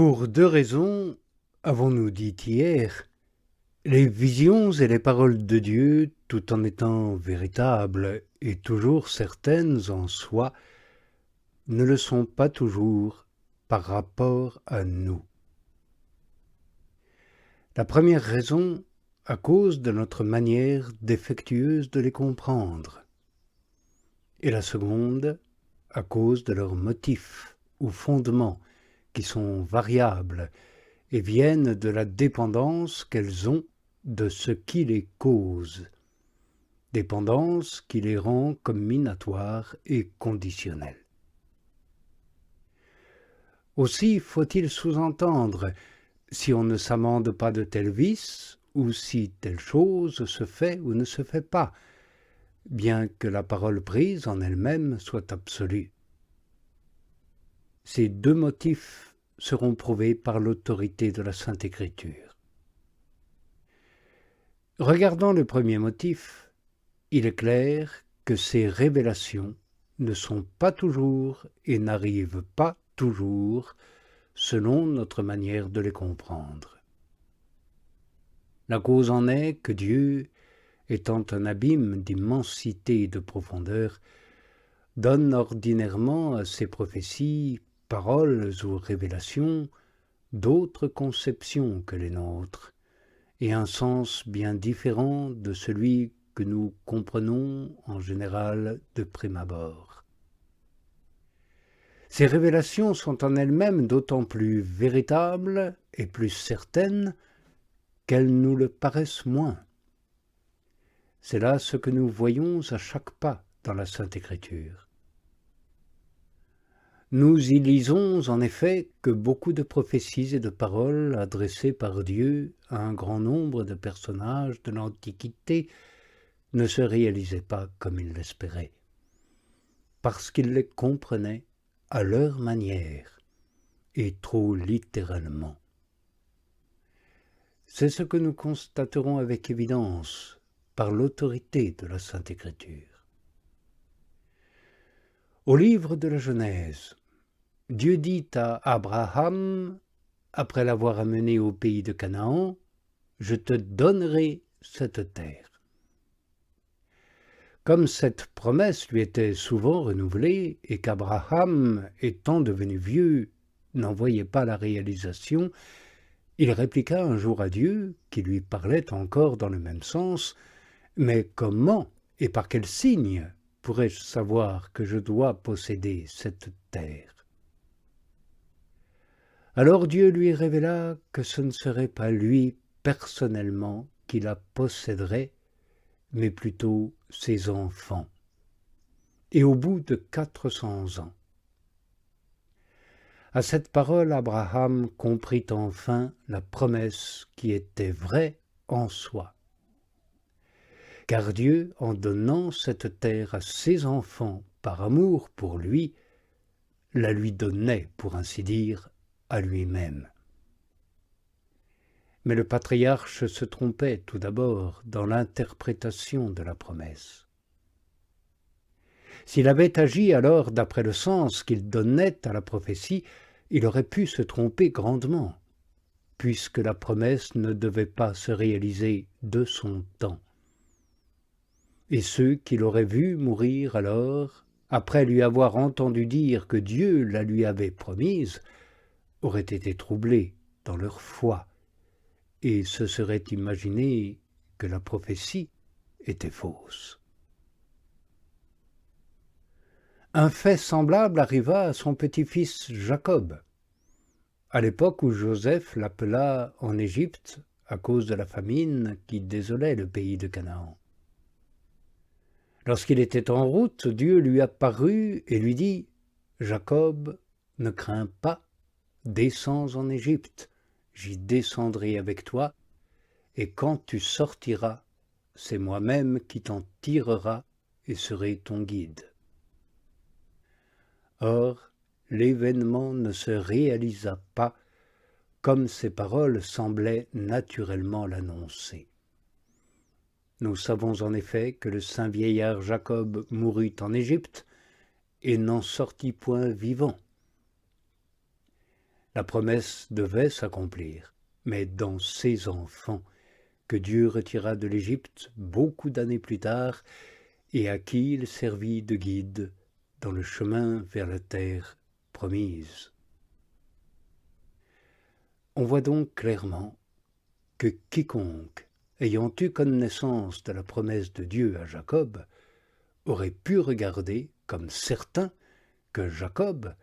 Pour deux raisons, avons-nous dit hier, les visions et les paroles de Dieu, tout en étant véritables et toujours certaines en soi, ne le sont pas toujours par rapport à nous. La première raison, à cause de notre manière défectueuse de les comprendre, et la seconde, à cause de leurs motifs ou fondements qui sont variables et viennent de la dépendance qu'elles ont de ce qui les cause, dépendance qui les rend combinatoires et conditionnelles. Aussi faut-il sous-entendre, si on ne s'amende pas de tel vice, ou si telle chose se fait ou ne se fait pas, bien que la parole prise en elle-même soit absolue. Ces deux motifs seront prouvés par l'autorité de la Sainte Écriture. Regardant le premier motif, il est clair que ces révélations ne sont pas toujours et n'arrivent pas toujours selon notre manière de les comprendre. La cause en est que Dieu, étant un abîme d'immensité et de profondeur, donne ordinairement à ses prophéties, paroles ou révélations d'autres conceptions que les nôtres, et un sens bien différent de celui que nous comprenons en général de prime abord. Ces révélations sont en elles-mêmes d'autant plus véritables et plus certaines qu'elles nous le paraissent moins. C'est là ce que nous voyons à chaque pas dans la Sainte Écriture. Nous y lisons en effet que beaucoup de prophéties et de paroles adressées par Dieu à un grand nombre de personnages de l'Antiquité ne se réalisaient pas comme ils l'espéraient, parce qu'ils les comprenaient à leur manière et trop littéralement. C'est ce que nous constaterons avec évidence par l'autorité de la Sainte Écriture. Au livre de la Genèse, Dieu dit à Abraham, après l'avoir amené au pays de Canaan, « Je te donnerai cette terre ». Comme cette promesse lui était souvent renouvelée et qu'Abraham, étant devenu vieux, n'en voyait pas la réalisation, il répliqua un jour à Dieu, qui lui parlait encore dans le même sens, « Mais comment et par quel signe pourrais-je savoir que je dois posséder cette terre ?» Alors Dieu lui révéla que ce ne serait pas lui personnellement qui la posséderait, mais plutôt ses enfants, et au bout de 400 ans. À cette parole, Abraham comprit enfin la promesse qui était vraie en soi. Car Dieu, en donnant cette terre à ses enfants par amour pour lui, la lui donnait, pour ainsi dire, à lui-même. Mais le patriarche se trompait tout d'abord dans l'interprétation de la promesse. S'il avait agi alors d'après le sens qu'il donnait à la prophétie, il aurait pu se tromper grandement, puisque la promesse ne devait pas se réaliser de son temps. Et ceux qui l'auraient vu mourir alors, après lui avoir entendu dire que Dieu la lui avait promise, auraient été troublés dans leur foi, et se seraient imaginé que la prophétie était fausse. Un fait semblable arriva à son petit-fils Jacob, à l'époque où Joseph l'appela en Égypte à cause de la famine qui désolait le pays de Canaan. Lorsqu'il était en route, Dieu lui apparut et lui dit « Jacob, ne crains pas, descends en Égypte, j'y descendrai avec toi, et quand tu sortiras, c'est moi-même qui t'en tirera et serai ton guide. » Or, l'événement ne se réalisa pas comme ces paroles semblaient naturellement l'annoncer. Nous savons en effet que le saint vieillard Jacob mourut en Égypte et n'en sortit point vivant. La promesse devait s'accomplir, mais dans ses enfants, que Dieu retira de l'Égypte beaucoup d'années plus tard et à qui il servit de guide dans le chemin vers la terre promise. On voit donc clairement que quiconque, ayant eu connaissance de la promesse de Dieu à Jacob, aurait pu regarder, comme certain, que Jacob,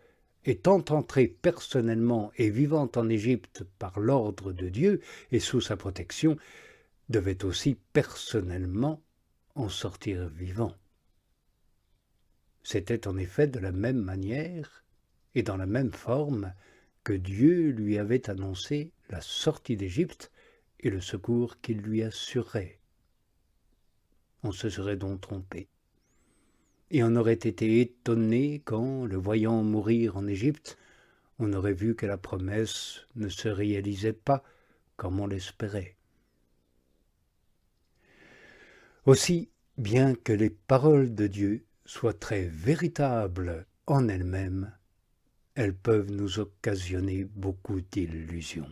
étant entré personnellement et vivant en Égypte par l'ordre de Dieu et sous sa protection, devait aussi personnellement en sortir vivant. C'était en effet de la même manière et dans la même forme que Dieu lui avait annoncé la sortie d'Égypte et le secours qu'il lui assurerait. On se serait donc trompé. Et on aurait été étonné quand, le voyant mourir en Égypte, on aurait vu que la promesse ne se réalisait pas comme on l'espérait. Aussi, bien que les paroles de Dieu soient très véritables en elles-mêmes, elles peuvent nous occasionner beaucoup d'illusions.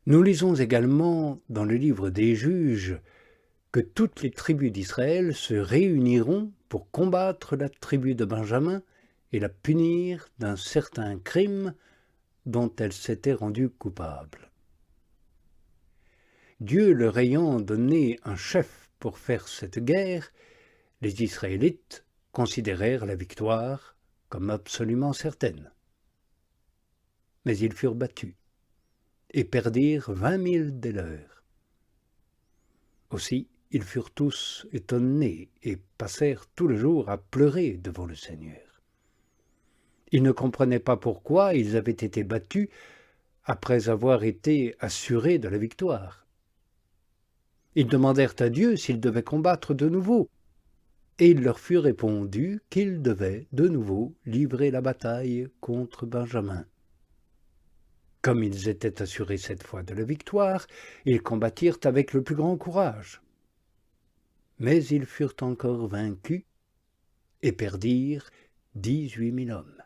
Nous lisons également dans le livre des Juges que toutes les tribus d'Israël se réuniront pour combattre la tribu de Benjamin et la punir d'un certain crime dont elle s'était rendue coupable. Dieu leur ayant donné un chef pour faire cette guerre, les Israélites considérèrent la victoire comme absolument certaine. Mais ils furent battus et perdirent 20 000 des leurs. Aussi, ils furent tous étonnés et passèrent tout le jour à pleurer devant le Seigneur. Ils ne comprenaient pas pourquoi ils avaient été battus après avoir été assurés de la victoire. Ils demandèrent à Dieu s'ils devaient combattre de nouveau, et il leur fut répondu qu'ils devaient de nouveau livrer la bataille contre Benjamin. Comme ils étaient assurés cette fois de la victoire, ils combattirent avec le plus grand courage. Mais ils furent encore vaincus et perdirent 18 000 hommes.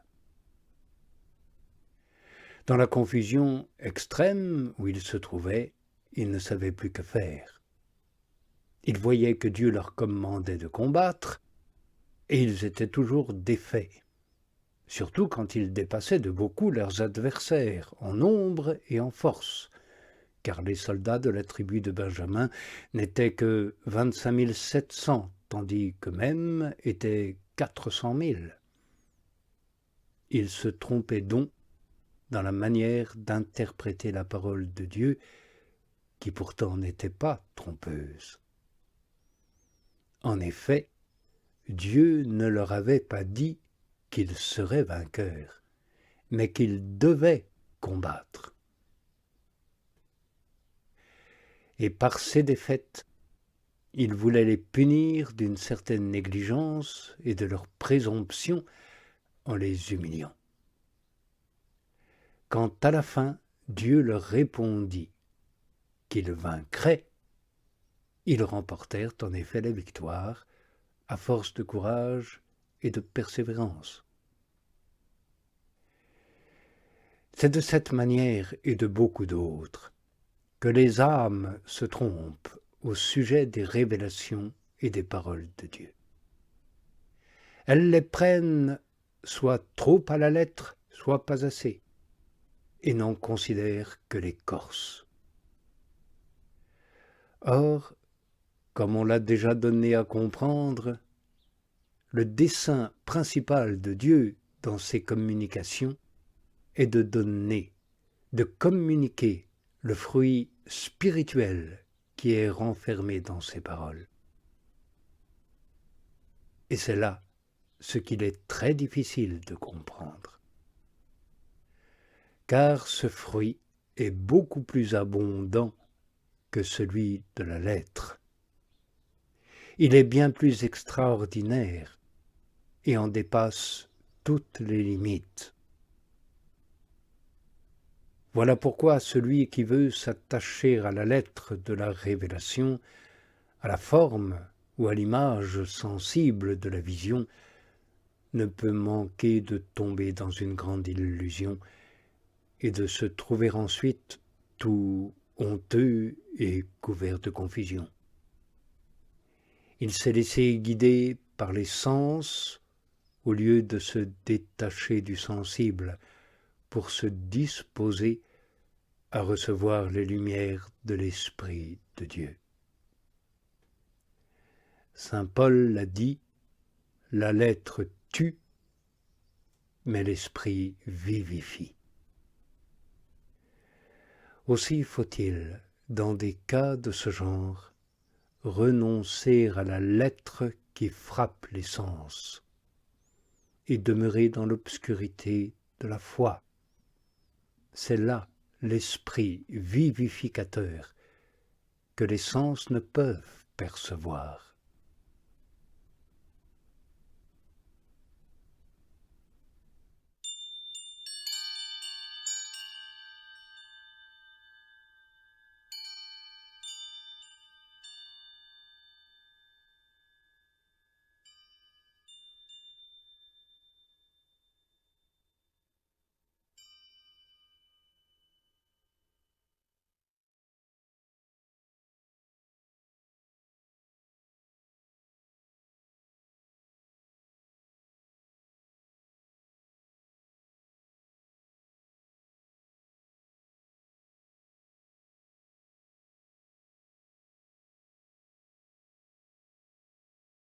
Dans la confusion extrême où ils se trouvaient, ils ne savaient plus que faire. Ils voyaient que Dieu leur commandait de combattre, et ils étaient toujours défaits, surtout quand ils dépassaient de beaucoup leurs adversaires, en nombre et en force, car les soldats de la tribu de Benjamin n'étaient que 25 700, tandis qu'eux-mêmes étaient 400 000. Ils se trompaient donc dans la manière d'interpréter la parole de Dieu, qui pourtant n'était pas trompeuse. En effet, Dieu ne leur avait pas dit qu'ils seraient vainqueurs, mais qu'ils devaient combattre. Et par ces défaites, il voulait les punir d'une certaine négligence et de leur présomption en les humiliant. Quand à la fin, Dieu leur répondit qu'ils vaincraient, ils remportèrent en effet la victoire à force de courage et de persévérance. C'est de cette manière et de beaucoup d'autres que les âmes se trompent au sujet des révélations et des paroles de Dieu. Elles les prennent soit trop à la lettre, soit pas assez, et n'en considèrent que l'écorce. Or, comme on l'a déjà donné à comprendre, le dessein principal de Dieu dans ses communications est de donner, de communiquer le fruit spirituel qui est renfermé dans ses paroles. Et c'est là ce qu'il est très difficile de comprendre. Car ce fruit est beaucoup plus abondant que celui de la lettre. Il est bien plus extraordinaire et en dépasse toutes les limites. Voilà pourquoi celui qui veut s'attacher à la lettre de la révélation, à la forme ou à l'image sensible de la vision, ne peut manquer de tomber dans une grande illusion et de se trouver ensuite tout honteux et couvert de confusion. Il s'est laissé guider par les sens au lieu de se détacher du sensible pour se disposer à recevoir les lumières de l'Esprit de Dieu. Saint Paul l'a dit, la lettre tue, mais l'Esprit vivifie. Aussi faut-il, dans des cas de ce genre, renoncer à la lettre qui frappe les sens et demeurer dans l'obscurité de la foi. C'est là l'esprit vivificateur que les sens ne peuvent percevoir.